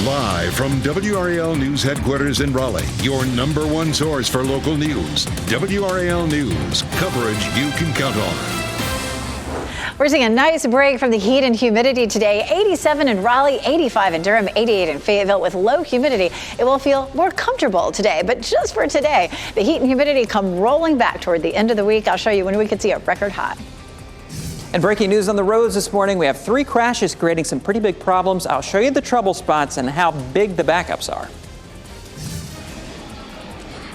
Live from WRAL News Headquarters in Raleigh, your number one source for local news. WRAL News, coverage you can count on. We're seeing a nice break from the heat and humidity today. 87 in Raleigh, 85 in Durham, 88 in Fayetteville. With low humidity, it will feel more comfortable today. But just for today, the heat and humidity come rolling back toward the end of the week. I'll show you when we could see a record high. And breaking news on the roads this morning, we have 3 crashes creating some pretty big problems. I'll show you the trouble spots and how big the backups are.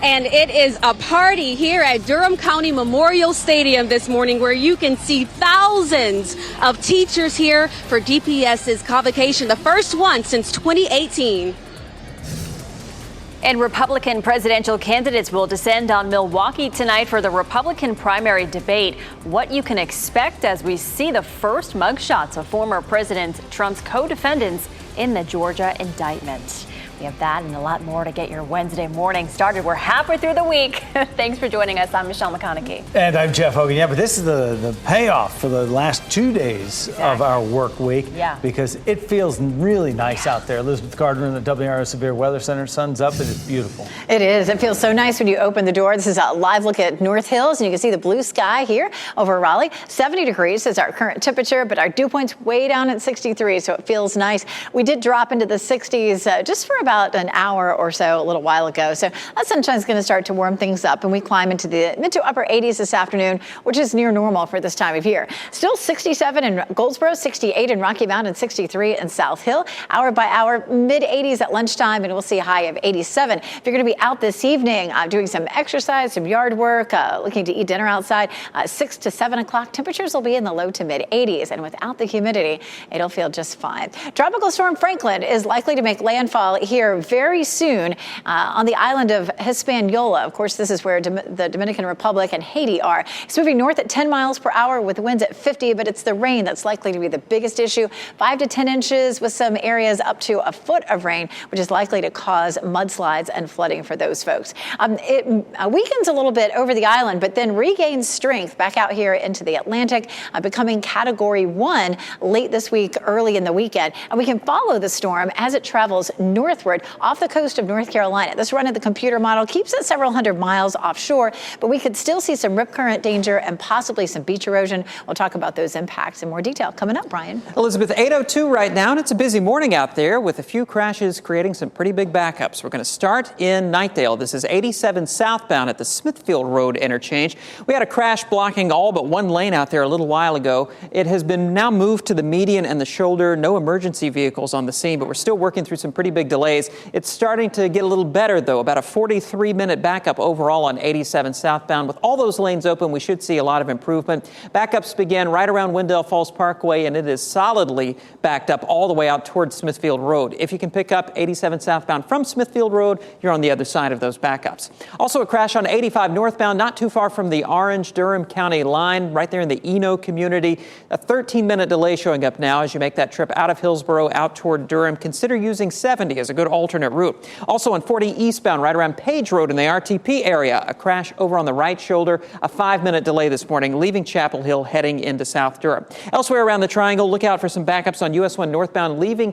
And it is a party here at Durham County Memorial Stadium this morning where you can see thousands of teachers here for DPS's convocation, the first one since 2018. And Republican presidential candidates will descend on Milwaukee tonight for the Republican primary debate. What you can expect as we see the first mugshots of former President Trump's co-defendants in the Georgia indictment. We have that and a lot more to get your Wednesday morning started. We're halfway through the week. Thanks for joining us. I'm Michelle McConaughey. And I'm Jeff Hogan. Yeah, but this is the payoff for the last 2 days of our work week. Yeah. Because it feels really nice out there. Elizabeth Gardner in the WRAL Severe Weather Center. Sun's up. It is beautiful. It is. It feels so nice when you open the door. This is a live look at North Hills, and you can see the blue sky here over Raleigh. 70 degrees is our current temperature, but our dew point's way down at 63, so it feels nice. We did drop into the 60s just for about an hour or so a little while ago. So that sunshine's going to start to warm things up, and we climb into the mid to upper 80s this afternoon, which is near normal for this time of year. Still 67 in Goldsboro, 68 in Rocky Mount, and 63 in South Hill. Hour by hour, mid 80s at lunchtime, and we'll see a high of 87. If you're going to be out this evening doing some exercise, some yard work, looking to eat dinner outside, 6 to 7 o'clock, temperatures will be in the low to mid 80s, and without the humidity, it'll feel just fine. Tropical storm Franklin is likely to make landfall here very soon on the island of Hispaniola. Of course, this is where the Dominican Republic and Haiti are. It's moving north at 10 miles per hour with winds at 50, but it's the rain that's likely to be the biggest issue. 5 to 10 inches with some areas up to a foot of rain, which is likely to cause mudslides and flooding for those folks. It weakens a little bit over the island, but then regains strength back out here into the Atlantic, becoming Category 1 late this week, early in the weekend. And we can follow the storm as it travels northward off the coast of North Carolina. This run of the computer model keeps it several hundred miles offshore, but we could still see some rip current danger and possibly some beach erosion. We'll talk about those impacts in more detail coming up, Brian. Elizabeth, 8:02 right now, and it's a busy morning out there with a few crashes creating some pretty big backups. We're going to start in Knightdale. This is 87 southbound at the Smithfield Road interchange. We had a crash blocking all but one lane out there a little while ago. It has been now moved to the median and the shoulder. No emergency vehicles on the scene, but we're still working through some pretty big delays. It's starting to get a little better, though. About a 43-minute backup overall on 87 southbound. With all those lanes open, we should see a lot of improvement. Backups began right around Wendell Falls Parkway, and it is solidly backed up all the way out towards Smithfield Road. If you can pick up 87 southbound from Smithfield Road, you're on the other side of those backups. Also a crash on 85 northbound, not too far from the Orange-Durham County line, right there in the Eno community. A 13-minute delay showing up now as you make that trip out of Hillsboro out toward Durham. Consider using 70 as a good alternate route. Also on 40 eastbound, right around Page Road in the RTP area, a crash over on the right shoulder, a 5-minute delay this morning, leaving Chapel Hill heading into South Durham. Elsewhere around the triangle, look out for some backups on US 1 northbound, leaving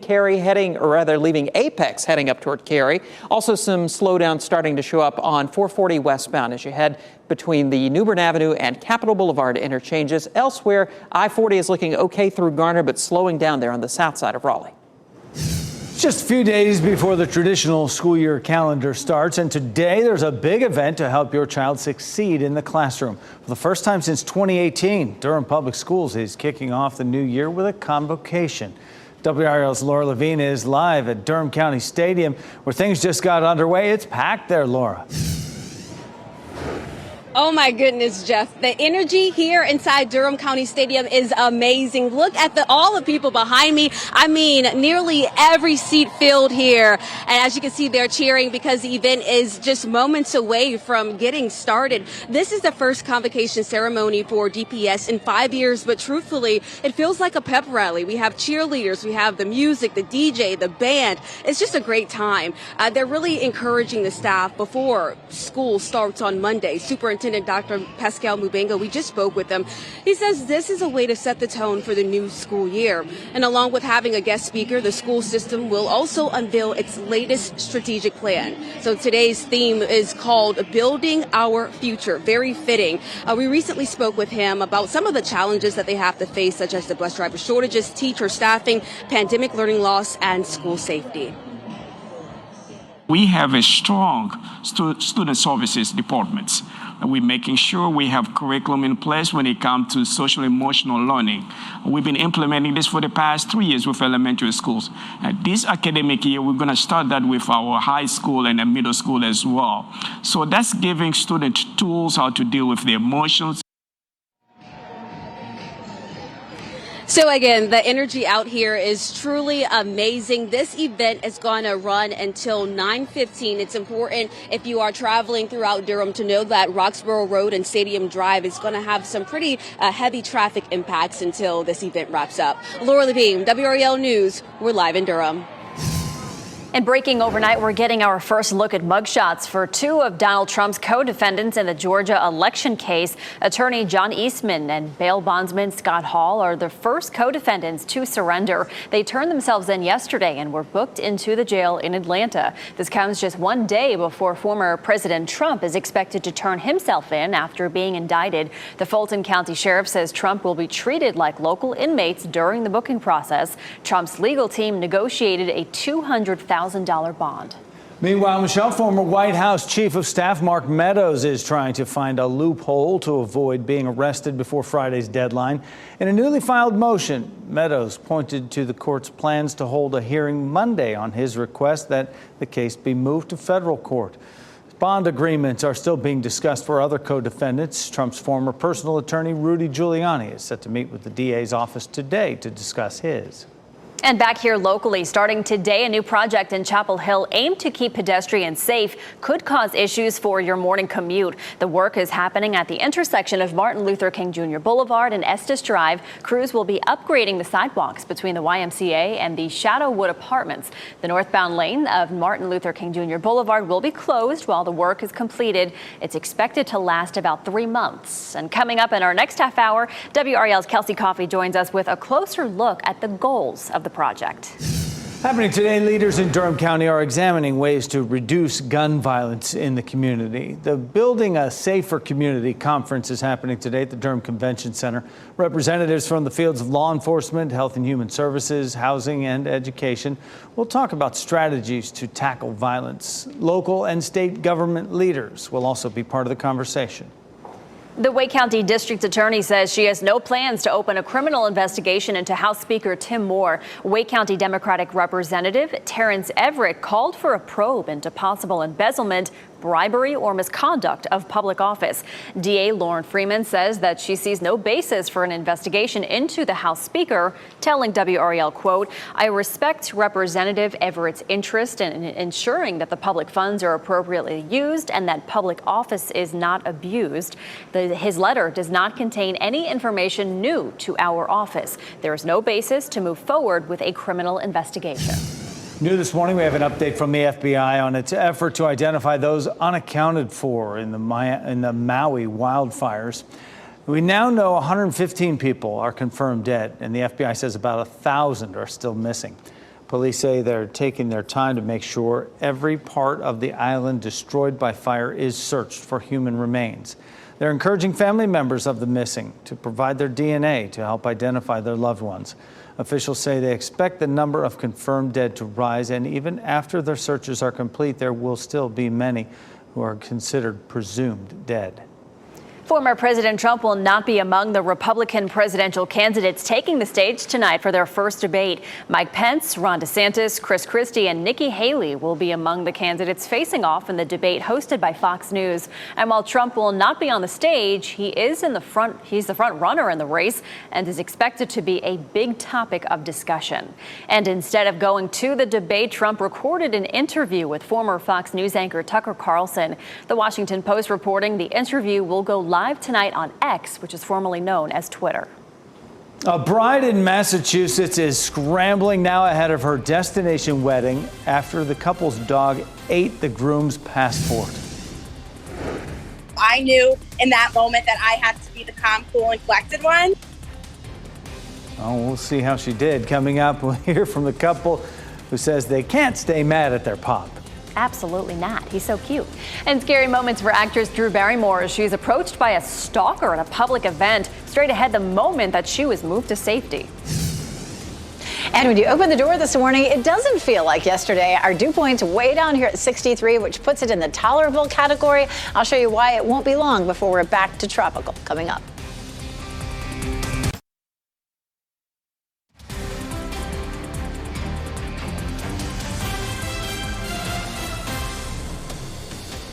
Apex heading up toward Cary. Also some slowdown starting to show up on 440 westbound as you head between the New Bern Avenue and Capitol Boulevard interchanges. Elsewhere, I-40 is looking okay through Garner, but slowing down there on the south side of Raleigh. Just a few days before the traditional school year calendar starts, and today there's a big event to help your child succeed in the classroom. For the first time since 2018, Durham Public Schools is kicking off the new year with a convocation. WRAL's Laura Levine is live at Durham County Stadium, where things just got underway. It's packed there, Laura. Oh my goodness, Jeff. The energy here inside Durham County Stadium is amazing. Look at all the people behind me. I mean, nearly every seat filled here. And as you can see, they're cheering because the event is just moments away from getting started. This is the first convocation ceremony for DPS in 5 years, but truthfully, it feels like a pep rally. We have cheerleaders, we have the music, the DJ, the band. It's just a great time. They're really encouraging the staff before school starts on Monday. Superintendent Superintendent Dr. Pascal Mubenga, we just spoke with him. He says this is a way to set the tone for the new school year. And along with having a guest speaker, the school system will also unveil its latest strategic plan. So today's theme is called Building Our Future. Very fitting. We recently spoke with him about some of the challenges that they have to face, such as the bus driver shortages, teacher staffing, pandemic learning loss, and school safety. We have a strong student services department. We're making sure we have curriculum in place when it comes to social emotional learning. We've been implementing this for the past 3 years with elementary schools. This academic year, we're going to start that with our high school and middle school as well. So that's giving students tools how to deal with their emotions. So again, the energy out here is truly amazing. This event is going to run until 9:15. It's important if you are traveling throughout Durham to know that Roxborough Road and Stadium Drive is going to have some pretty heavy traffic impacts until this event wraps up. Laura Levine, WRAL News. We're live in Durham. And breaking overnight, we're getting our first look at mugshots for two of Donald Trump's co-defendants in the Georgia election case. Attorney John Eastman and bail bondsman Scott Hall are the first co-defendants to surrender. They turned themselves in yesterday and were booked into the jail in Atlanta. This comes just one day before former President Trump is expected to turn himself in after being indicted. The Fulton County Sheriff says Trump will be treated like local inmates during the booking process. Trump's legal team negotiated a $200,000 bond. Meanwhile, Michelle, former White House Chief of Staff Mark Meadows is trying to find a loophole to avoid being arrested before Friday's deadline. In a newly filed motion, Meadows pointed to the court's plans to hold a hearing Monday on his request that the case be moved to federal court. Bond agreements are still being discussed for other co-defendants. Trump's former personal attorney, Rudy Giuliani, is set to meet with the DA's office today to discuss his. And back here locally, starting today, a new project in Chapel Hill aimed to keep pedestrians safe could cause issues for your morning commute. The work is happening at the intersection of Martin Luther King Jr. Boulevard and Estes Drive. Crews will be upgrading the sidewalks between the YMCA and the Shadowwood Apartments. The northbound lane of Martin Luther King Jr. Boulevard will be closed while the work is completed. It's expected to last about 3 months. And coming up in our next half hour, WRAL's Kelsey Coffey joins us with a closer look at the goals of the project. Happening today, leaders in Durham County are examining ways to reduce gun violence in the community. The Building a Safer Community conference is happening today at the Durham Convention Center. Representatives from the fields of law enforcement, health and human services, housing and education will talk about strategies to tackle violence. Local and state government leaders will also be part of the conversation. The Wake County District Attorney says she has no plans to open a criminal investigation into House Speaker Tim Moore. Wake County Democratic Representative Terrence Everett called for a probe into possible embezzlement, bribery, or misconduct of public office. DA Lauren Freeman says that she sees no basis for an investigation into the House Speaker, telling WRAL, quote, "I respect Representative Everett's interest in ensuring that the public funds are appropriately used and that public office is not abused. His letter does not contain any information new to our office. There is no basis to move forward with a criminal investigation." New this morning, we have an update from the FBI on its effort to identify those unaccounted for in the Maui wildfires. We now know 115 people are confirmed dead, and the FBI says about 1,000 are still missing. Police say they're taking their time to make sure every part of the island destroyed by fire is searched for human remains. They're encouraging family members of the missing to provide their DNA to help identify their loved ones. Officials say they expect the number of confirmed dead to rise, and even after their searches are complete, there will still be many who are considered presumed dead. Former President Trump will not be among the Republican presidential candidates taking the stage tonight for their first debate. Mike Pence, Ron DeSantis, Chris Christie, and Nikki Haley will be among the candidates facing off in the debate hosted by Fox News. And while Trump will not be on the stage, he's the front runner in the race and is expected to be a big topic of discussion. And instead of going to the debate, Trump recorded an interview with former Fox News anchor Tucker Carlson. The Washington Post reporting the interview will go live tonight on X, which is formerly known as Twitter. A bride in Massachusetts is scrambling now ahead of her destination wedding after the couple's dog ate the groom's passport. I I knew in that moment that I had to be the calm, cool, and collected one. Oh, we'll see how she did. Coming up, we'll hear from the couple who says they can't stay mad at their pop. Absolutely not. He's so cute. And scary moments for actress Drew Barrymore as she's approached by a stalker at a public event. Straight ahead, the moment that she was moved to safety. And when you open the door this morning, it doesn't feel like yesterday. Our dew point's way down here at 63, which puts it in the tolerable category. I'll show you why it won't be long before we're back to tropical coming up.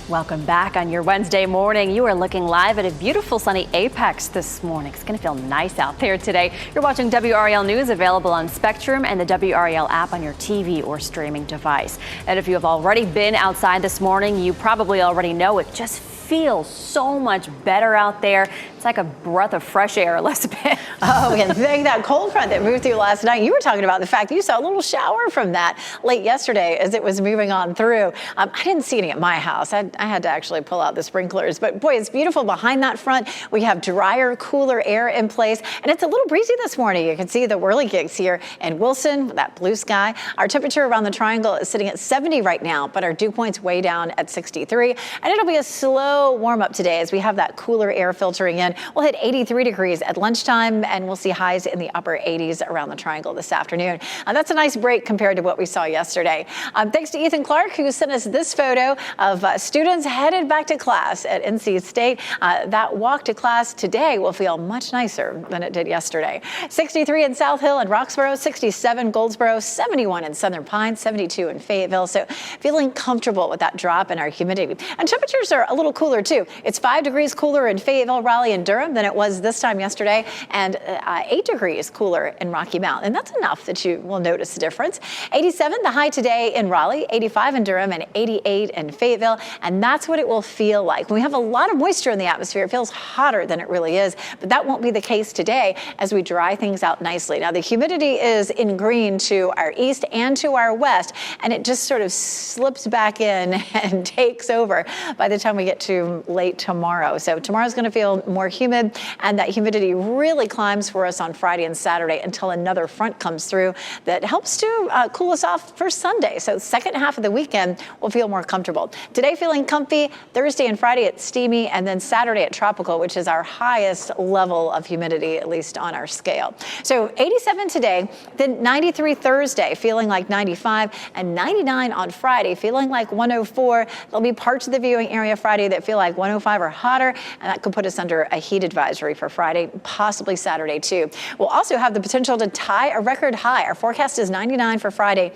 Welcome back on your Wednesday morning. You are looking live at a beautiful sunny Apex this morning. It's going to feel nice out there today. You're watching WRAL News, available on Spectrum and the WRAL app on your TV or streaming device. And if you have already been outside this morning, you probably already know it just feels so much better out there. It's like a breath of fresh air, Elizabeth. Oh, and thank that cold front that moved through last night. You were talking about the fact you saw a little shower from that late yesterday as it was moving on through. I didn't see any at my house. I had to actually pull out the sprinklers. But boy, it's beautiful behind that front. We have drier, cooler air in place. And it's a little breezy this morning. You can see the whirligigs here in Wilson with that blue sky. Our temperature around the triangle is sitting at 70 right now, but our dew point's way down at 63. And it'll be a slow warm up today as we have that cooler air filtering in. We'll hit 83 degrees at lunchtime, and we'll see highs in the upper 80s around the triangle this afternoon. That's a nice break compared to what we saw yesterday. Thanks to Ethan Clark, who sent us this photo of students headed back to class at NC State. That walk to class today will feel much nicer than it did yesterday. 63 in South Hill and Roxborough, 67 Goldsboro, 71 in Southern Pines, 72 in Fayetteville. So feeling comfortable with that drop in our humidity. And temperatures are a little cooler too. It's 5 degrees cooler in Fayetteville, Raleigh, and Durham than it was this time yesterday, and 8 degrees cooler in Rocky Mount. And that's enough that you will notice the difference. 87, the high today in Raleigh, 85 in Durham, and 88 in Fayetteville. And that's what it will feel like. When we have a lot of moisture in the atmosphere, it feels hotter than it really is, but that won't be the case today as we dry things out nicely. Now, the humidity is in green to our east and to our west, and it just sort of slips back in and takes over by the time we get to late tomorrow. So tomorrow's going to feel more humid, and that humidity really climbs for us on Friday and Saturday until another front comes through that helps to cool us off for Sunday. So second half of the weekend will feel more comfortable. Today feeling comfy, Thursday and Friday it's steamy, and then Saturday at tropical, which is our highest level of humidity, at least on our scale. So 87 today, then 93 Thursday, feeling like 95, and 99 on Friday, feeling like 104. There'll be parts of the viewing area Friday that feel like 105 or hotter, and that could put us under a heat advisory for Friday, possibly Saturday too. We'll also have the potential to tie a record high. Our forecast is 99 for Friday.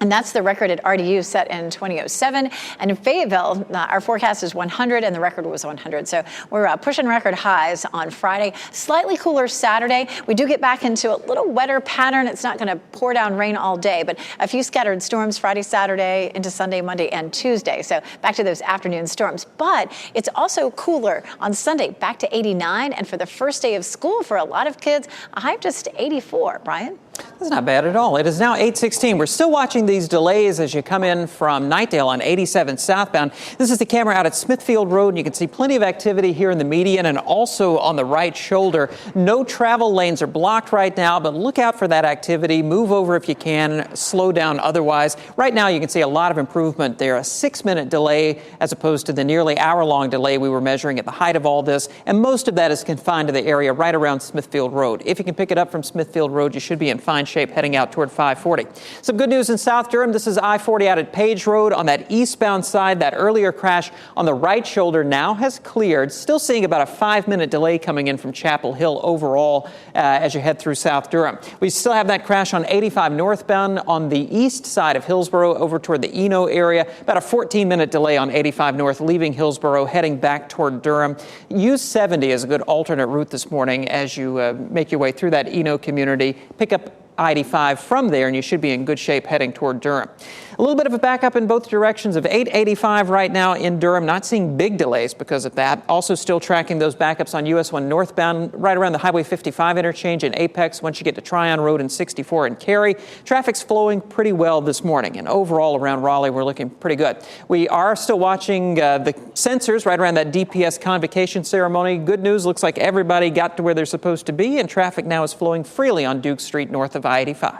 And that's the record at RDU set in 2007. And in Fayetteville, our forecast is 100 and the record was 100. So we're pushing record highs on Friday. Slightly cooler Saturday. We do get back into a little wetter pattern. It's not going to pour down rain all day, but a few scattered storms Friday, Saturday, into Sunday, Monday, and Tuesday. So back to those afternoon storms. But it's also cooler on Sunday, back to 89. And for the first day of school for a lot of kids, a high of just 84. Brian? That's not bad at all. It is now 8:16. We're still watching these delays as you come in from Knightdale on 87 southbound. This is the camera out at Smithfield Road, and you can see plenty of activity here in the median and also on the right shoulder. No travel lanes are blocked right now, but look out for that activity. Move over if you can. Slow down otherwise. Right now, you can see a lot of improvement there. A 6-minute delay as opposed to the nearly hour-long delay we were measuring at the height of all this. And most of that is confined to the area right around Smithfield Road. If you can pick it up from Smithfield Road, you should be in fine shape heading out toward 540. Some good news in South Durham. This is I-40 out at Page Road on that eastbound side. That earlier crash on the right shoulder now has cleared. Still seeing about a 5-minute delay coming in from Chapel Hill overall as you head through South Durham. We still have that crash on 85 northbound on the east side of Hillsborough over toward the Eno area. About a 14-minute delay on 85 north leaving Hillsborough heading back toward Durham. Use 70 is a good alternate route this morning as you make your way through that Eno community. Pick up I-85 from there, and you should be in good shape heading toward Durham. A little bit of a backup in both directions of 885 right now in Durham. Not seeing big delays because of that. Also still tracking those backups on US 1 northbound right around the Highway 55 interchange in Apex once you get to Tryon Road and 64 in Cary. Traffic's flowing pretty well this morning, and overall around Raleigh we're looking pretty good. We are still watching the sensors right around that DPS convocation ceremony. Good news, looks like everybody got to where they're supposed to be, and traffic now is flowing freely on Duke Street north of I-85.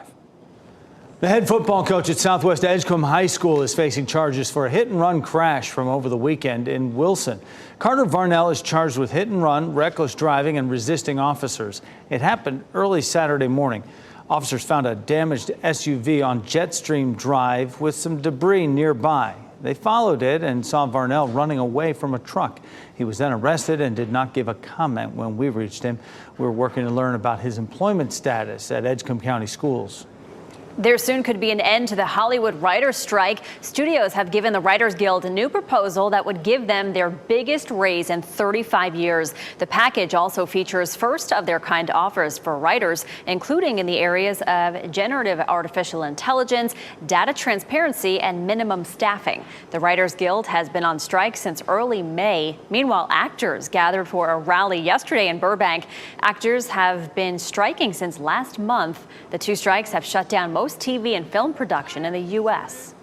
The head football coach at Southwest Edgecombe High School is facing charges for a hit-and-run crash from over the weekend in Wilson. Carter Varnell is charged with hit-and-run, reckless driving, and resisting officers. It happened early Saturday morning. Officers found a damaged SUV on Jetstream Drive with some debris nearby. They followed it and saw Varnell running away from a truck. He was then arrested and did not give a comment when we reached him. We're working to learn about his employment status at Edgecombe County Schools. There soon could be an end to the Hollywood writers' strike. Studios have given the Writers Guild a new proposal that would give them their biggest raise in 35 years. The package also features first-of-their-kind offers for writers, including in the areas of generative artificial intelligence, data transparency, and minimum staffing. The Writers Guild has been on strike since early May. Meanwhile, actors gathered for a rally yesterday in Burbank. Actors have been striking since last month. The two strikes have shut down most TV and film production in the U.S.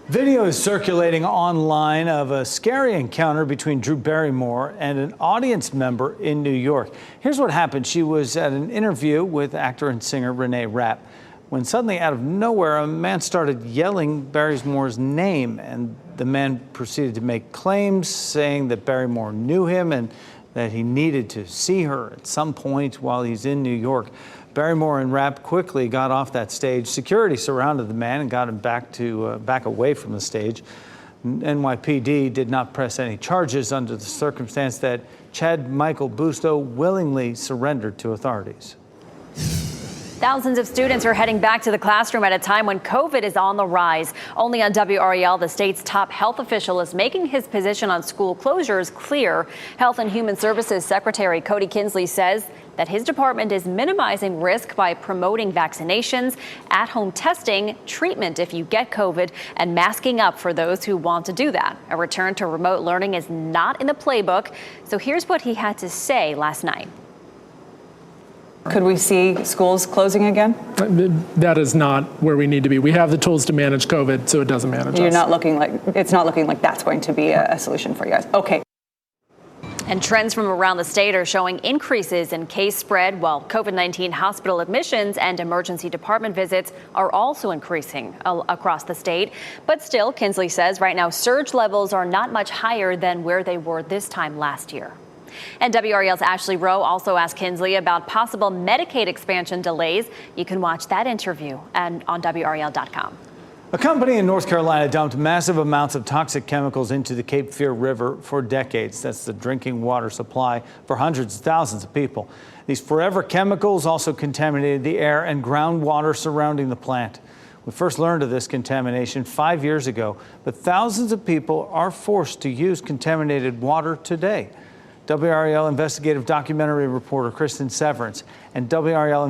Video is circulating online of a scary encounter between Drew Barrymore and an audience member in New York. Here's what happened. She was at an interview with actor and singer Renee Rapp when suddenly out of nowhere a man started yelling Barrymore's name, and the man proceeded to make claims saying that Barrymore knew him and that he needed to see her at some point while he's in New York. Barrymore and Rapp quickly got off that stage. Security surrounded the man and got him back away from the stage. NYPD did not press any charges under the circumstance that Chad Michael Busto willingly surrendered to authorities. Thousands of students are heading back to the classroom at a time when COVID is on the rise. Only on WRAL, the state's top health official is making his position on school closures clear. Health and Human Services Secretary Cody Kinsley says that his department is minimizing risk by promoting vaccinations, at-home testing, treatment if you get COVID, and masking up for those who want to do that. A return to remote learning is not in the playbook. So here's what he had to say last night. Could we see schools closing again? That is not where we need to be. We have the tools to manage COVID, so it doesn't manage us. It's not looking like that's going to be a solution for you guys. Okay. And trends from around the state are showing increases in case spread, while COVID-19 hospital admissions and emergency department visits are also increasing across the state. But still, Kinsley says right now surge levels are not much higher than where they were this time last year. And WRAL's Ashley Rowe also asked Kinsley about possible Medicaid expansion delays. You can watch that interview on WRAL.com. A company in North Carolina dumped massive amounts of toxic chemicals into the Cape Fear River for decades. That's the drinking water supply for hundreds of thousands of people. These forever chemicals also contaminated the air and groundwater surrounding the plant. We first learned of this contamination 5 years ago, but thousands of people are forced to use contaminated water today. WRAL investigative documentary reporter Kristen Severance and WRAL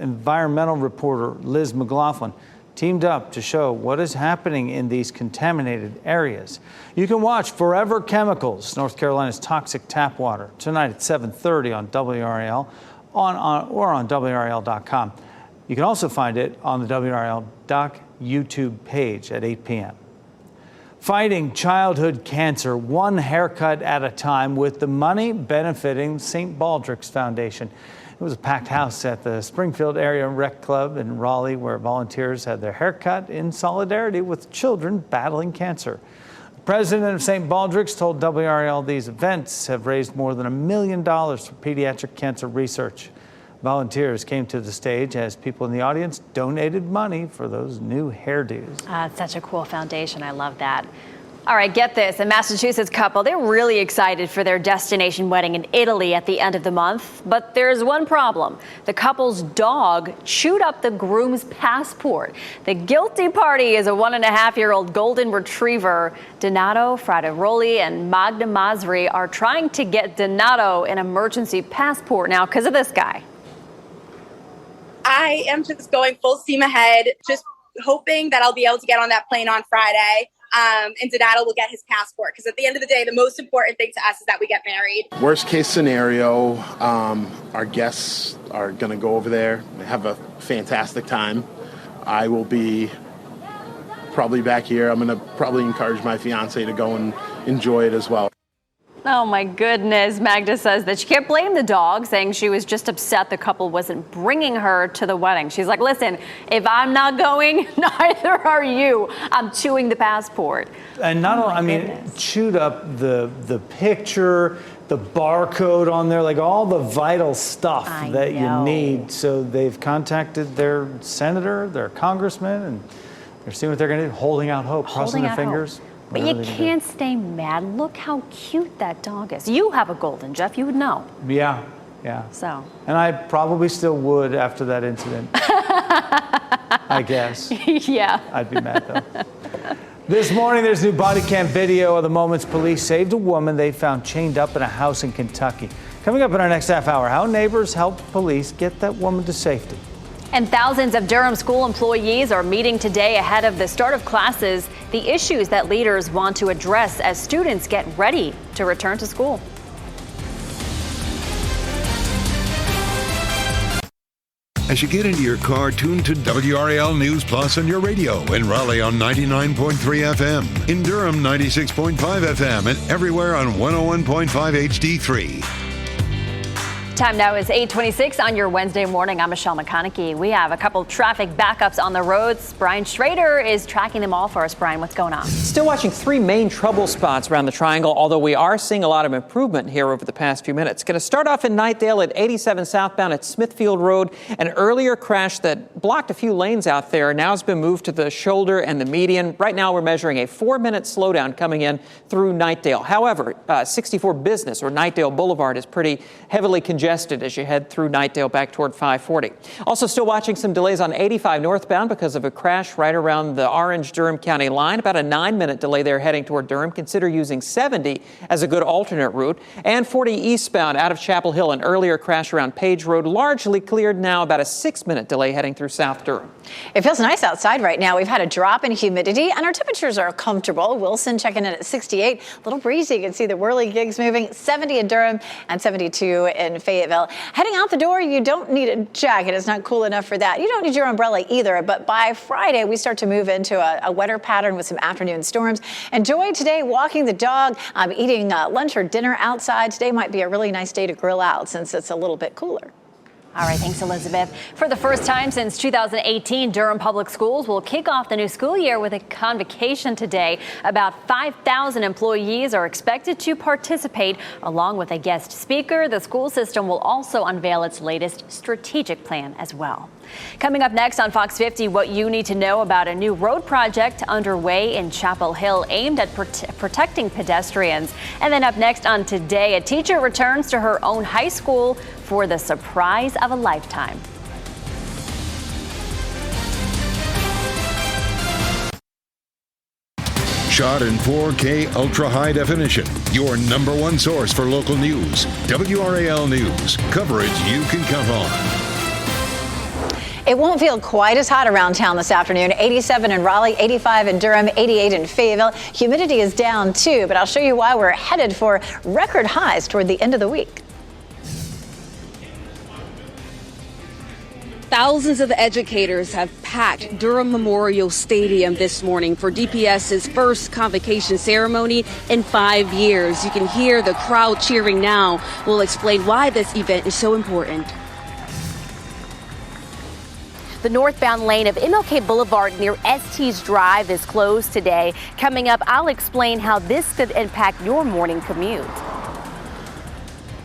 environmental reporter Liz McLaughlin teamed up to show what is happening in these contaminated areas. You can watch Forever Chemicals, North Carolina's toxic tap water, tonight at 7:30 on WRAL or on WRAL.com. You can also find it on the WRAL Doc YouTube page at 8 p.m. Fighting childhood cancer, one haircut at a time, with the money benefiting St. Baldrick's Foundation. It was a packed house at the Springfield Area Rec Club in Raleigh, where volunteers had their haircut in solidarity with children battling cancer. The president of St. Baldrick's told WRAL these events have raised more than $1 million for pediatric cancer research. Volunteers came to the stage as people in the audience donated money for those new hairdos. It's such a cool foundation. I love that. All right, get this. A Massachusetts couple, they're really excited for their destination wedding in Italy at the end of the month. But there's one problem. The couple's dog chewed up the groom's passport. The guilty party is a 1.5-year-old golden retriever. Donato Frateroli and Magda Masri are trying to get Donato an emergency passport now because of this guy. I am just going full steam ahead, just hoping that I'll be able to get on that plane on Friday. And Donato will get his passport, because at the end of the day, the most important thing to us is that we get married. Worst case scenario, our guests are going to go over there and have a fantastic time. I will be probably back here. I'm going to probably encourage my fiance to go and enjoy it as well. Oh, my goodness. Magda says that she can't blame the dog, saying she was just upset the couple wasn't bringing her to the wedding. She's like, listen, if I'm not going, neither are you. I'm chewing the passport. And not only, I mean, chewed up the picture, the barcode on there, like all the vital stuff that you need. So they've contacted their senator, their congressman, and they're seeing what they're going to do, holding out hope, crossing their fingers. But you can't stay mad. Look how cute that dog is. You have a golden, Jeff. You would know. Yeah. So. And I probably still would after that incident. I guess. Yeah. I'd be mad though. This morning, there's new body cam video of the moments police saved a woman they found chained up in a house in Kentucky. Coming up in our next half hour, how neighbors helped police get that woman to safety. And thousands of Durham school employees are meeting today ahead of the start of classes, the issues that leaders want to address as students get ready to return to school. As you get into your car, tune to WRAL News Plus on your radio. In Raleigh on 99.3 FM. In Durham, 96.5 FM. And everywhere on 101.5 HD3. Time now is 8:26 on your Wednesday morning. I'm Michelle McConaughey. We have a couple traffic backups on the roads. Brian Schrader is tracking them all for us. Brian, what's going on? Still watching three main trouble spots around the triangle, although we are seeing a lot of improvement here over the past few minutes. Going to start off in Knightdale at 87 southbound at Smithfield Road. An earlier crash that blocked a few lanes out there now has been moved to the shoulder and the median. Right now we're measuring a 4-minute slowdown coming in through Knightdale. However, 64 Business or Knightdale Boulevard is pretty heavily congested as you head through Knightdale back toward 540. Also still watching some delays on 85 northbound because of a crash right around the Orange-Durham County line. About a 9-minute delay there heading toward Durham. Consider using 70 as a good alternate route. And 40 eastbound out of Chapel Hill, an earlier crash around Page Road, largely cleared now. About a 6-minute delay heading through South Durham. It feels nice outside right now. We've had a drop in humidity and our temperatures are comfortable. Wilson checking in at 68. A little breezy. You can see the whirligigs moving. 70 in Durham and 72 in Fayetteville. Heading out the door, you don't need a jacket. It's not cool enough for that. You don't need your umbrella either. But by Friday, we start to move into a wetter pattern with some afternoon storms. Enjoy today walking the dog, eating lunch or dinner outside. Today might be a really nice day to grill out since it's a little bit cooler. All right, thanks, Elizabeth. For the first time since 2018, Durham Public Schools will kick off the new school year with a convocation today. About 5,000 employees are expected to participate, along with a guest speaker. The school system will also unveil its latest strategic plan as well. Coming up next on Fox 50, what you need to know about a new road project underway in Chapel Hill aimed at protecting pedestrians. And then up next on Today, a teacher returns to her own high school for the surprise of a lifetime. Shot in 4K ultra high definition. Your number one source for local news. WRAL News. Coverage you can count on. It won't feel quite as hot around town this afternoon. 87 in Raleigh, 85 in Durham, 88 in Fayetteville. Humidity is down too, but I'll show you why we're headed for record highs toward the end of the week. Thousands of educators have packed Durham Memorial Stadium this morning for DPS's first convocation ceremony in 5 years. You can hear the crowd cheering now. We'll explain why this event is so important. The northbound lane of MLK Boulevard near Estes Drive is closed today. Coming up, I'll explain how this could impact your morning commute.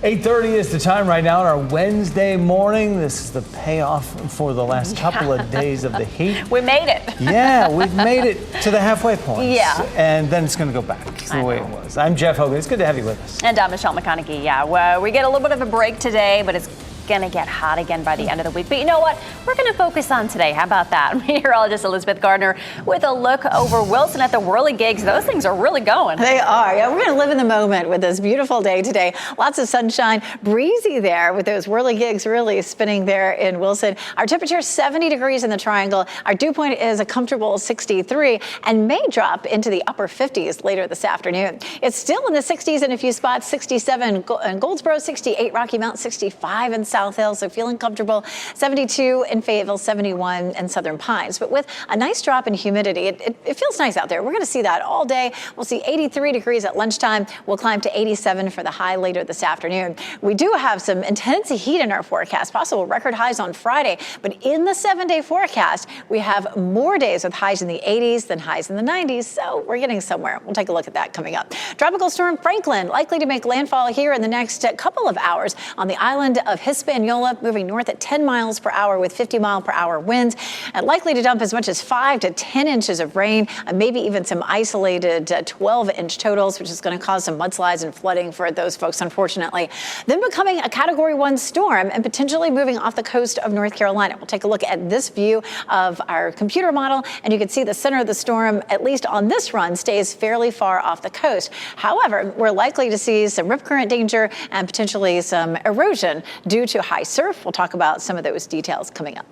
8:30 is the time right now on our Wednesday morning. This is the payoff for the last couple of days of the heat. We made it. Yeah, we've made it to the halfway point. Yeah. And then it's going to go back to the way it was. I'm Jeff Hogan. It's good to have you with us. And I'm Michelle McConaughey. Yeah, well, we get a little bit of a break today, but it's going to get hot again by the end of the week. But you know what? We're going to focus on today. How about that? Meteorologist Elizabeth Gardner with a look over Wilson at the whirligigs. Those things are really going. They are. Yeah, we're going to live in the moment with this beautiful day today. Lots of sunshine, breezy there with those whirligigs really spinning there in Wilson. Our temperature is 70 degrees in the Triangle. Our dew point is a comfortable 63 and may drop into the upper 50s later this afternoon. It's still in the 60s in a few spots, 67 in Goldsboro, 68 Rocky Mount, 65 in South Hill, so feeling comfortable, 72 in Fayetteville, 71 in Southern Pines. But with a nice drop in humidity, it feels nice out there. We're going to see that all day. We'll see 83 degrees at lunchtime. We'll climb to 87 for the high later this afternoon. We do have some intense heat in our forecast, possible record highs on Friday, but in the 7-day forecast, we have more days with highs in the 80s than highs in the 90s, so we're getting somewhere. We'll take a look at that coming up. Tropical storm Franklin likely to make landfall here in the next couple of hours on the island of Hispaniola, moving north at 10 miles per hour with 50-mile-per-hour winds, and likely to dump as much as 5 to 10 inches of rain, and maybe even some isolated 12-inch totals, which is going to cause some mudslides and flooding for those folks, unfortunately. Then becoming a Category 1 storm and potentially moving off the coast of North Carolina. We'll take a look at this view of our computer model, and you can see the center of the storm, at least on this run, stays fairly far off the coast. However, we're likely to see some rip current danger and potentially some erosion due to high surf. We'll talk about some of those details coming up.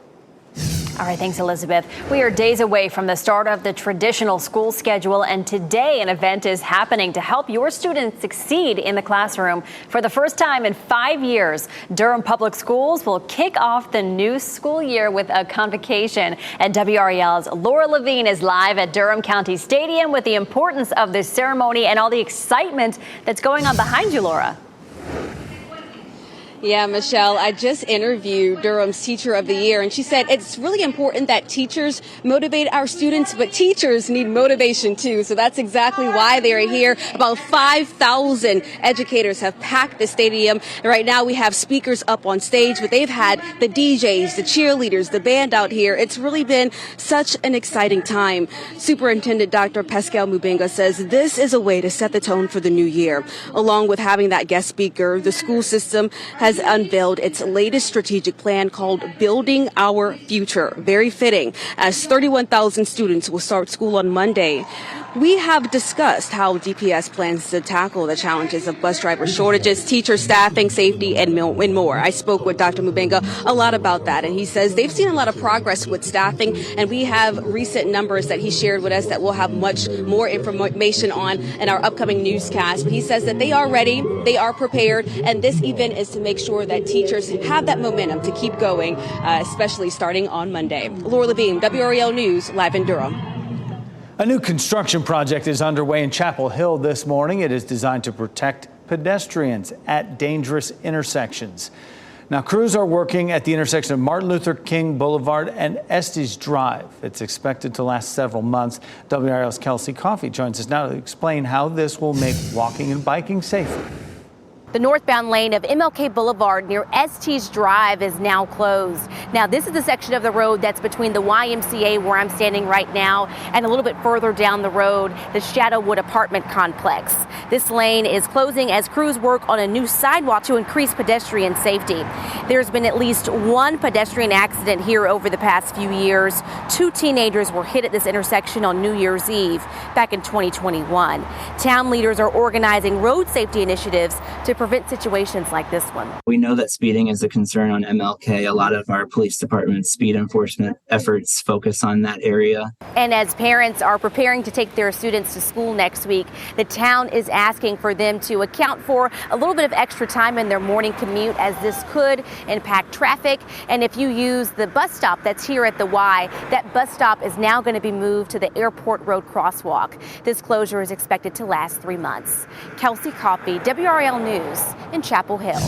All right, thanks, Elizabeth. We are days away from the start of the traditional school schedule, and today an event is happening to help your students succeed in the classroom. For the first time in 5 years, Durham Public Schools will kick off the new school year with a convocation. And WRAL's Laura Levine is live at Durham County Stadium with the importance of this ceremony and all the excitement that's going on behind you, Laura. Yeah, Michelle, I just interviewed Durham's Teacher of the Year, and she said it's really important that teachers motivate our students, but teachers need motivation too. So that's exactly why they're here. About 5,000 educators have packed the stadium. And right now we have speakers up on stage, but they've had the DJs, the cheerleaders, the band out here. It's really been such an exciting time. Superintendent Dr. Pascal Mubenga says this is a way to set the tone for the new year. Along with having that guest speaker, the school system has unveiled its latest strategic plan called Building Our Future. Very fitting, as 31,000 students will start school on Monday. We have discussed how DPS plans to tackle the challenges of bus driver shortages, teacher staffing, safety, and more. I spoke with Dr. Mubenga a lot about that, and he says they've seen a lot of progress with staffing, and we have recent numbers that he shared with us that we'll have much more information on in our upcoming newscast. But he says that they are ready, they are prepared, and this event is to make sure that teachers have that momentum to keep going, especially starting on Monday. Laura Levine, WRAL News, live in Durham. A new construction project is underway in Chapel Hill this morning. It is designed to protect pedestrians at dangerous intersections. Now, crews are working at the intersection of Martin Luther King Boulevard and Estes Drive. It's expected to last several months. WRAL's Kelsey Coffey joins us now to explain how this will make walking and biking safer. The northbound lane of MLK Boulevard near Estes Drive is now closed. Now, this is the section of the road that's between the YMCA, where I'm standing right now, and a little bit further down the road, the Shadowwood apartment complex. This lane is closing as crews work on a new sidewalk to increase pedestrian safety. There's been at least one pedestrian accident here over the past few years. 2 teenagers were hit at this intersection on New Year's Eve back in 2021. Town leaders are organizing road safety initiatives to prevent situations like this one. We know that speeding is a concern on MLK. A lot of our police department's speed enforcement efforts focus on that area. And as parents are preparing to take their students to school next week, the town is asking for them to account for a little bit of extra time in their morning commute, as this could impact traffic. And if you use the bus stop that's here at the Y, that bus stop is now going to be moved to the Airport Road crosswalk. This closure is expected to last 3 months. Kelsey Coffey, WRAL News in Chapel Hill.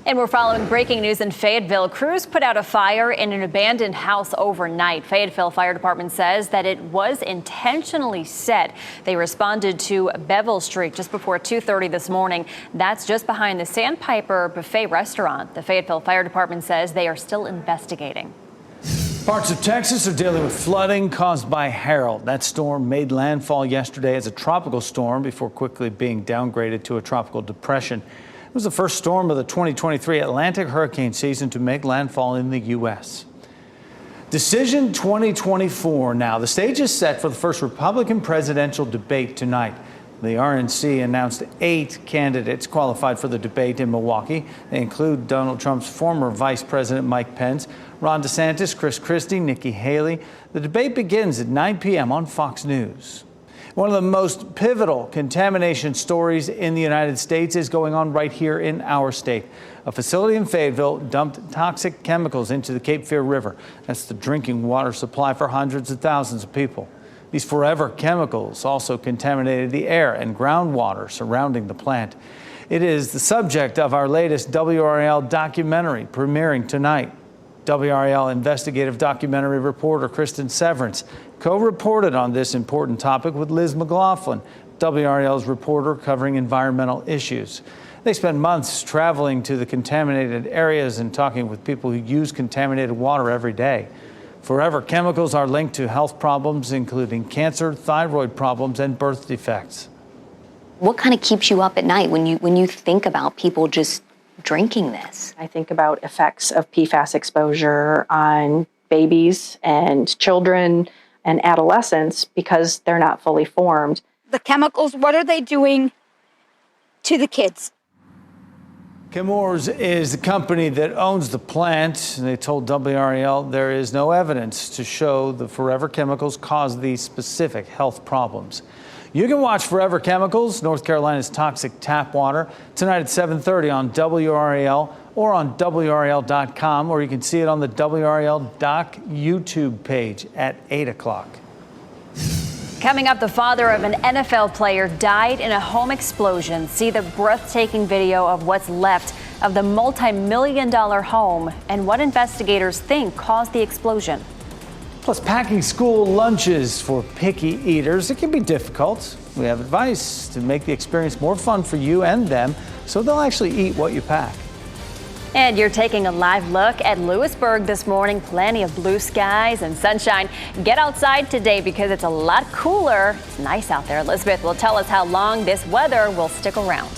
And we're following breaking news in Fayetteville. Crews put out a fire in an abandoned house overnight. Fayetteville Fire Department says that it was intentionally set. They responded to Bevel Street just before 2:30 this morning. That's just behind the Sandpiper Buffet restaurant. The Fayetteville Fire Department says they are still investigating. Parts of Texas are dealing with flooding caused by Harold. That storm made landfall yesterday as a tropical storm before quickly being downgraded to a tropical depression. was the first storm of the 2023 Atlantic hurricane season to make landfall in the U.S. Decision 2024 now. The stage is set for the first Republican presidential debate tonight. The RNC announced 8 candidates qualified for the debate in Milwaukee. They include Donald Trump's former Vice President Mike Pence, Ron DeSantis, Chris Christie, Nikki Haley. The debate begins at 9 p.m. on Fox News. One of the most pivotal contamination stories in the United States is going on right here in our state. A facility in Fayetteville dumped toxic chemicals into the Cape Fear River. That's the drinking water supply for hundreds of thousands of people. These forever chemicals also contaminated the air and groundwater surrounding the plant. It is the subject of our latest WRAL documentary premiering tonight. WRAL investigative documentary reporter Kristen Severance co-reported on this important topic with Liz McLaughlin, WRAL's reporter covering environmental issues. They spent months traveling to the contaminated areas and talking with people who use contaminated water every day. Forever chemicals are linked to health problems, including cancer, thyroid problems, and birth defects. What kind of keeps you up at night when you think about people just drinking this? I think about effects of PFAS exposure on babies and children and adolescents because they're not fully formed. The chemicals, what are they doing to the kids? Chemours is the company that owns the plant. They told WRAL there is no evidence to show the forever chemicals cause these specific health problems. You can watch Forever Chemicals, North Carolina's toxic tap water, tonight at 7:30 on WRAL or on WRAL.com, or you can see it on the WRAL Doc YouTube page at 8 o'clock. Coming up, the father of an NFL player died in a home explosion. See the breathtaking video of what's left of the multi-million-dollar home and what investigators think caused the explosion. Plus, packing school lunches for picky eaters, it can be difficult. We have advice to make the experience more fun for you and them so they'll actually eat what you pack. And you're taking a live look at Lewisburg this morning. Plenty of blue skies and sunshine. Get outside today because it's a lot cooler. It's nice out there. Elizabeth will tell us how long this weather will stick around.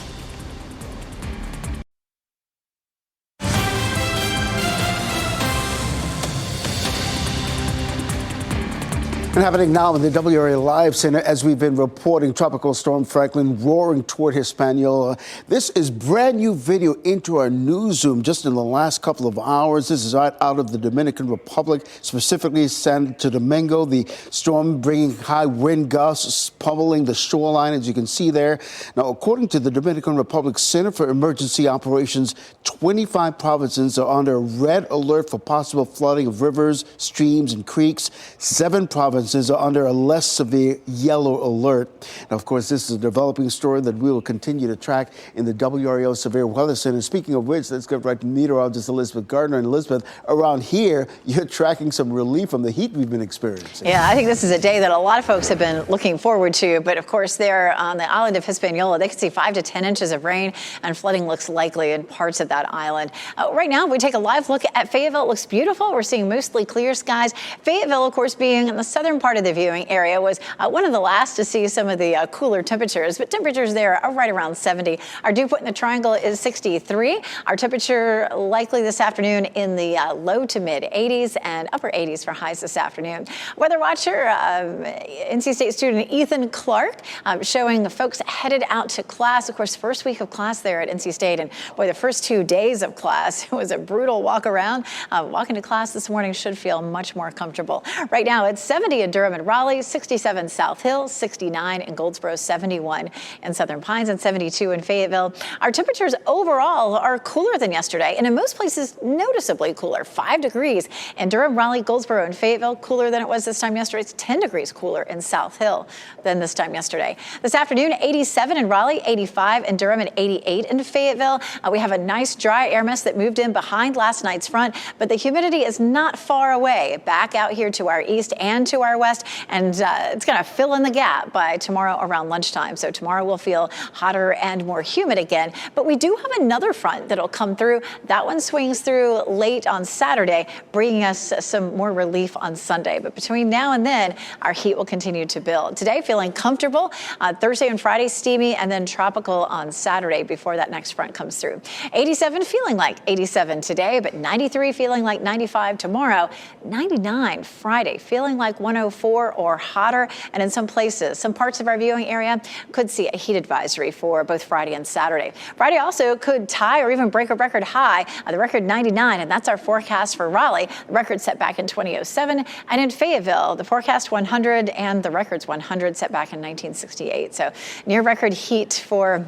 And happening now in the WRAL Live Center, as we've been reporting, Tropical Storm Franklin roaring toward Hispaniola. This is brand new video into our newsroom just in the last couple of hours. This is right out of the Dominican Republic, specifically Santo Domingo. The storm bringing high wind gusts, pummeling the shoreline, as you can see there. Now, according to the Dominican Republic Center for Emergency Operations, 25 provinces are under red alert for possible flooding of rivers, streams, and creeks. 7 provinces are under a less severe yellow alert. Now, of course, this is a developing story that we will continue to track in the WRAL Severe Weather Center. Speaking of which, let's get right to meteorologist Elizabeth Gardner. And Elizabeth, around here, you're tracking some relief from the heat we've been experiencing. Yeah, I think this is a day that a lot of folks have been looking forward to. But of course, there on the island of Hispaniola, they can see 5 to 10 inches of rain, and flooding looks likely in parts of that island. Right now, we take a live look at Fayetteville. It looks beautiful. We're seeing mostly clear skies. Fayetteville, of course, being in the southern part of the viewing area, was one of the last to see some of the cooler temperatures, but temperatures there are right around 70. Our dew point in the triangle is 63. Our temperature likely this afternoon in the low to mid 80s and upper 80s for highs this afternoon. Weather watcher, NC State student Ethan Clark, showing the folks headed out to class. Of course, first week of class there at NC State, and boy, the first 2 days of class, it was a brutal walk around. Walking to class this morning should feel much more comfortable. Right now, it's 70 in Durham and Raleigh, 67 South Hill, 69 in Goldsboro, 71 in Southern Pines, and 72 in Fayetteville. Our temperatures overall are cooler than yesterday, and in most places noticeably cooler. 5 degrees in Durham, Raleigh, Goldsboro, and Fayetteville, cooler than it was this time yesterday. It's 10 degrees cooler in South Hill than this time yesterday. This afternoon, 87 in Raleigh, 85 in Durham, and 88 in Fayetteville. We have a nice dry air mass that moved in behind last night's front, but the humidity is not far away. Back out here to our east and to our our west, and it's going to fill in the gap by tomorrow around lunchtime. So tomorrow will feel hotter and more humid again. But we do have another front that'll come through. That one swings through late on Saturday, bringing us some more relief on Sunday. But between now and then, our heat will continue to build. Today, feeling comfortable. Thursday and Friday, steamy, and then tropical on Saturday before that next front comes through. 87 feeling like 87 today, but 93 feeling like 95 tomorrow. 99 Friday, feeling like 104 or hotter. And in some places, some parts of our viewing area could see a heat advisory for both Friday and Saturday. Friday also could tie or even break a record high, the record 99, and that's our forecast for Raleigh. The record set back in 2007, and in Fayetteville, the forecast 100 and the record's 100 set back in 1968. So near record heat for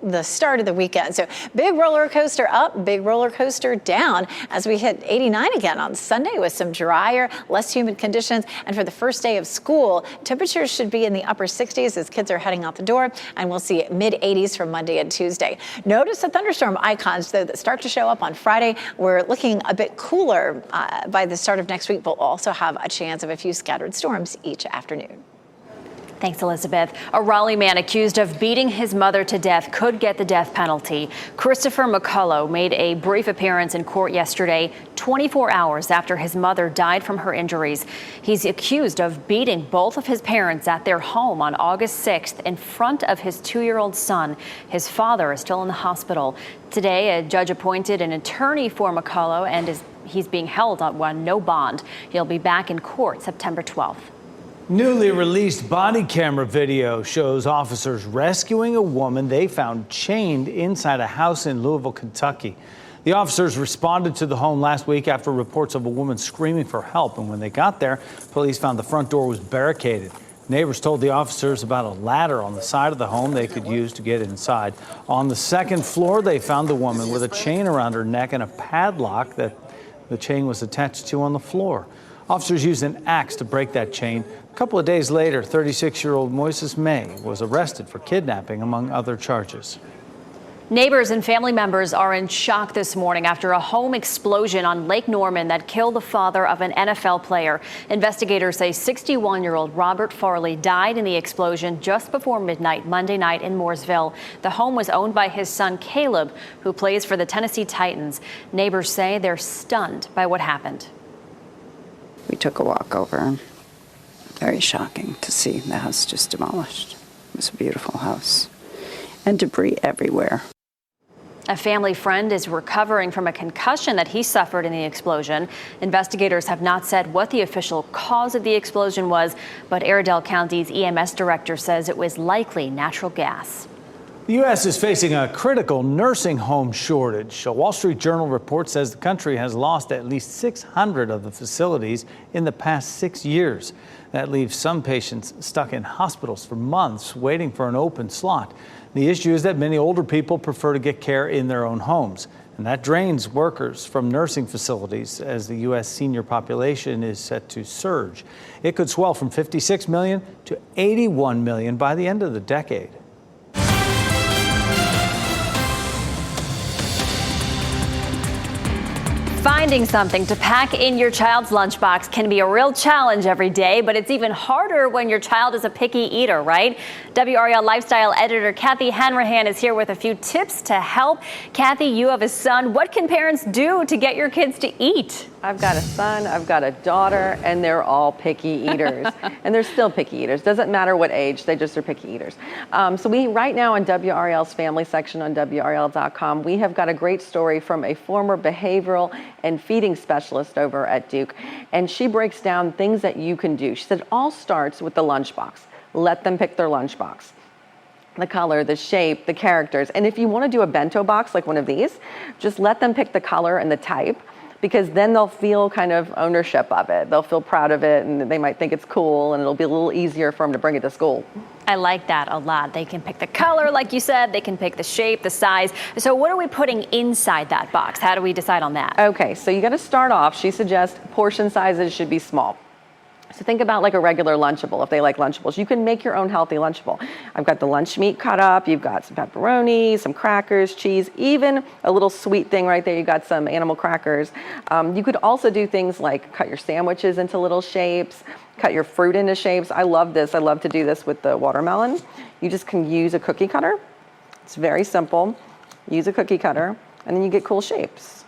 the start of the weekend. So big roller coaster up, big roller coaster down as we hit 89 again on Sunday with some drier, less humid conditions. And for the first day of school, temperatures should be in the upper 60s as kids are heading out the door, and we'll see mid 80s for Monday and Tuesday. Notice the thunderstorm icons, though, that start to show up on Friday. We're looking a bit cooler by the start of next week. We'll also have a chance of a few scattered storms each afternoon. Thanks, Elizabeth. A Raleigh man accused of beating his mother to death could get the death penalty. Christopher McCullough made a brief appearance in court yesterday, 24 hours after his mother died from her injuries. He's accused of beating both of his parents at their home on August 6th in front of his 2-year-old son. His father is still in the hospital. Today, a judge appointed an attorney for McCullough, and he's being held on no bond. He'll be back in court September 12th. Newly released body camera video shows officers rescuing a woman they found chained inside a house in Louisville, Kentucky. The officers responded to the home last week after reports of a woman screaming for help. And when they got there, police found the front door was barricaded. Neighbors told the officers about a ladder on the side of the home they could use to get inside. On the second floor, they found the woman with a chain around her neck and a padlock that the chain was attached to on the floor. Officers used an axe to break that chain. A couple of days later, 36-year-old Moises May was arrested for kidnapping, among other charges. Neighbors and family members are in shock this morning after a home explosion on Lake Norman that killed the father of an NFL player. Investigators say 61-year-old Robert Farley died in the explosion just before midnight Monday night in Mooresville. The home was owned by his son Caleb, who plays for the Tennessee Titans. Neighbors say they're stunned by what happened. We took a walk over. Very shocking to see the house just demolished. It was a beautiful house and debris everywhere. A family friend is recovering from a concussion that he suffered in the explosion. Investigators have not said what the official cause of the explosion was, but Airedale County's EMS director says it was likely natural gas. The U.S. is facing a critical nursing home shortage. A Wall Street Journal report says the country has lost at least 600 of the facilities in the past 6 years. That leaves some patients stuck in hospitals for months waiting for an open slot. The issue is that many older people prefer to get care in their own homes, and that drains workers from nursing facilities as the U.S. senior population is set to surge. It could swell from 56 million to 81 million by the end of the decade. Finding something to pack in your child's lunchbox can be a real challenge every day, but it's even harder when your child is a picky eater, right? WRAL lifestyle editor Kathy Hanrahan is here with a few tips to help. Kathy, you have a son. What can parents do to get your kids to eat? I've got a son, I've got a daughter, and they're all picky eaters. And they're still picky eaters. Doesn't matter what age, they just are picky eaters. So we, right now on WRAL's family section on WRAL.com, we have got a great story from a former behavioral and feeding specialist over at Duke. And she breaks down things that you can do. She said it all starts with the lunchbox. Let them pick their lunchbox. The color, the shape, the characters. And if you want to do a bento box like one of these, just let them pick the color and the type, because then they'll feel kind of ownership of it. They'll feel proud of it, and they might think it's cool, and it'll be a little easier for them to bring it to school. I like that a lot. They can pick the color, like you said. They can pick the shape, the size. So what are we putting inside that box? How do we decide on that? Okay, so you got to start off. She suggests portion sizes should be small. So think about like a regular Lunchable, if they like Lunchables. You can make your own healthy Lunchable. I've got the lunch meat cut up. You've got some pepperoni, some crackers, cheese, even a little sweet thing right there. You've got some animal crackers. You could also do things like cut your sandwiches into little shapes. cut your fruit into shapes. I love this. I love to do this with the watermelon. You just can use a cookie cutter. It's very simple. Use a cookie cutter, and then you get cool shapes.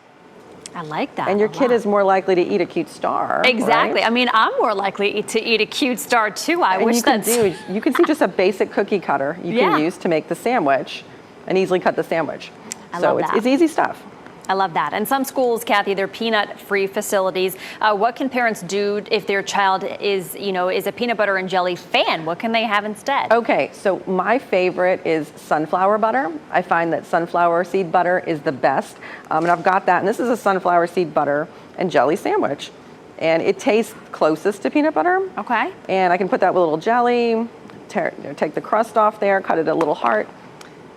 I like that. And your kid is more likely to eat a cute star. Exactly. Right? I mean, I'm more likely to eat a cute star too. I and wish you can that's... you can see just a basic cookie cutter you can use to make the sandwich and easily cut the sandwich. I so love that. It's easy stuff. I love that. And some schools, Kathy, they're peanut-free facilities. What can parents do if their child is a peanut butter and jelly fan? What can they have instead? Okay, so my favorite is sunflower butter. I find that sunflower seed butter is the best. And I've got that. And this is a sunflower seed butter and jelly sandwich. And it tastes closest to peanut butter. Okay. And I can put that with a little jelly, take the crust off there, cut it a little heart.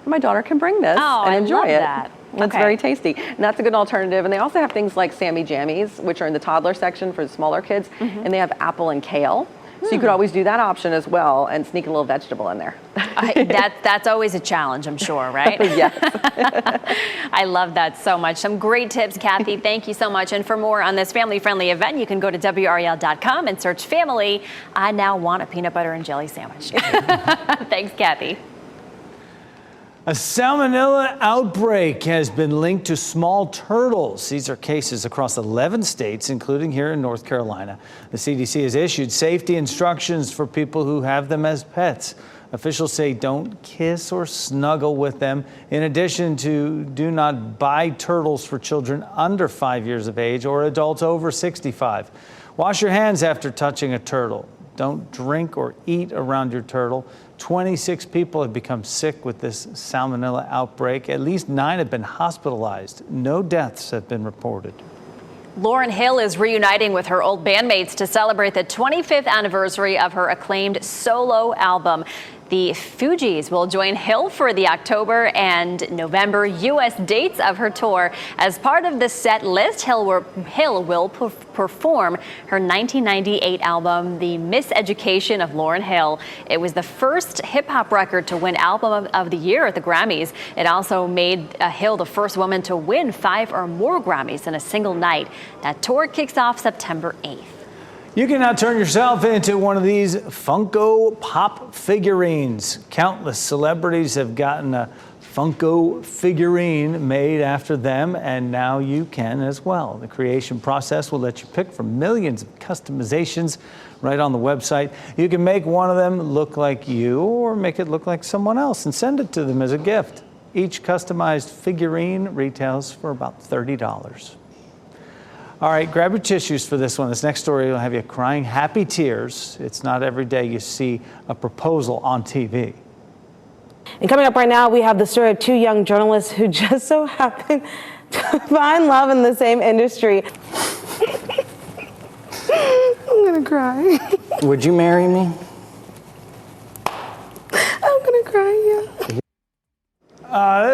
And my daughter can bring this and enjoy I love it. That. It's very tasty. And that's a good alternative. And they also have things like Sammy Jammies, which are in the toddler section for the smaller kids. And they have apple and kale. So you could always do that option as well and sneak a little vegetable in there. That's always a challenge, I'm sure, right? Yes. I love that so much. Some great tips, Kathy. Thank you so much. And for more on this family-friendly event, you can go to WRAL.com and search family. I now want a peanut butter and jelly sandwich. Thanks, Kathy. A salmonella outbreak has been linked to small turtles. These are cases across 11 states, including here in North Carolina. The CDC has issued safety instructions for people who have them as pets. Officials say don't kiss or snuggle with them. In addition to do not buy turtles for children under 5 years of age or adults over 65. Wash your hands after touching a turtle. Don't drink or eat around your turtle. 26 people have become sick with this salmonella outbreak. At least 9 have been hospitalized. No deaths have been reported. Lauryn Hill is reuniting with her old bandmates to celebrate the 25th anniversary of her acclaimed solo album. The Fugees will join Hill for the October and November U.S. dates of her tour. As part of the set list, Hill will perform her 1998 album, The Miseducation of Lauryn Hill. It was the first hip-hop record to win Album of the Year at the Grammys. It also made Hill the first woman to win 5 or more Grammys in a single night. That tour kicks off September 8th. You can now turn yourself into one of these Funko Pop figurines. Countless celebrities have gotten a Funko figurine made after them, and now you can as well. The creation process will let you pick from millions of customizations right on the website. You can make one of them look like you or make it look like someone else and send it to them as a gift. Each customized figurine retails for about $30. All right, grab your tissues for this one. This next story will have you crying happy tears. It's not every day you see a proposal on TV. And coming up right now, we have the story of 2 young journalists who just so happen to find love in the same industry. I'm gonna cry. Would you marry me? I'm gonna cry, yeah.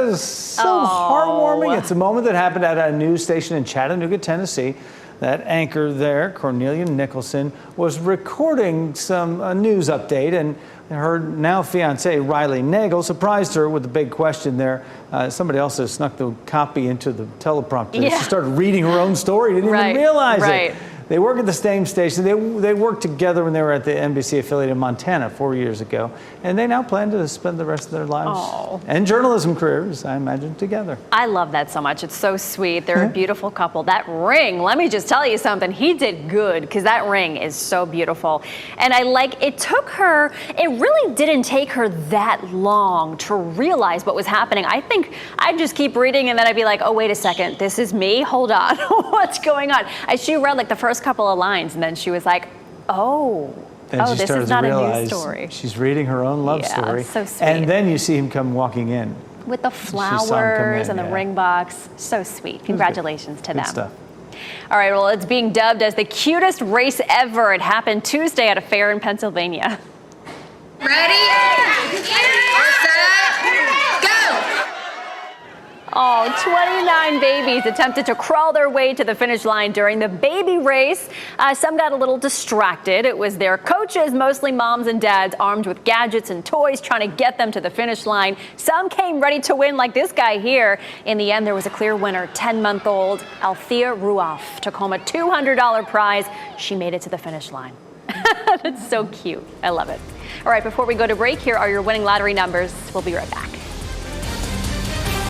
This is so heartwarming. It's a moment that happened at a news station in Chattanooga, Tennessee. That anchor there, Cornelia Nicholson, was recording a news update, and her now fiance, Riley Nagel, surprised her with a big question there. Somebody else has snuck the copy into the teleprompter. Yeah. She started reading her own story, didn't even realize it. They work at the same station. They worked together when they were at the NBC affiliate in Montana 4 years ago. And they now plan to spend the rest of their lives and journalism careers, I imagine, together. I love that so much. It's so sweet. They're a beautiful couple. That ring, let me just tell you something. He did good because that ring is so beautiful. And it took her, it really didn't take her that long to realize what was happening. I think I'd just keep reading and then I'd be like, oh, wait a second. This is me. Hold on. What's going on? She read like the first couple of lines and then she was like, this is not a news story. She's reading her own love story. So sweet. And then you see him come walking in. With the flowers and the ring box. So sweet. Congratulations to them. Good stuff. All right, well, it's being dubbed as the cutest race ever. It happened Tuesday at a fair in Pennsylvania. Ready? Set, go! Oh, 29 babies attempted to crawl their way to the finish line during the baby race. Some got a little distracted. It was their coaches, mostly moms and dads, armed with gadgets and toys, trying to get them to the finish line. Some came ready to win, like this guy here. In the end, there was a clear winner. 10-month-old Althea Ruoff took home a $200 prize. She made it to the finish line. That's so cute. I love it. All right, before we go to break, here are your winning lottery numbers. We'll be right back.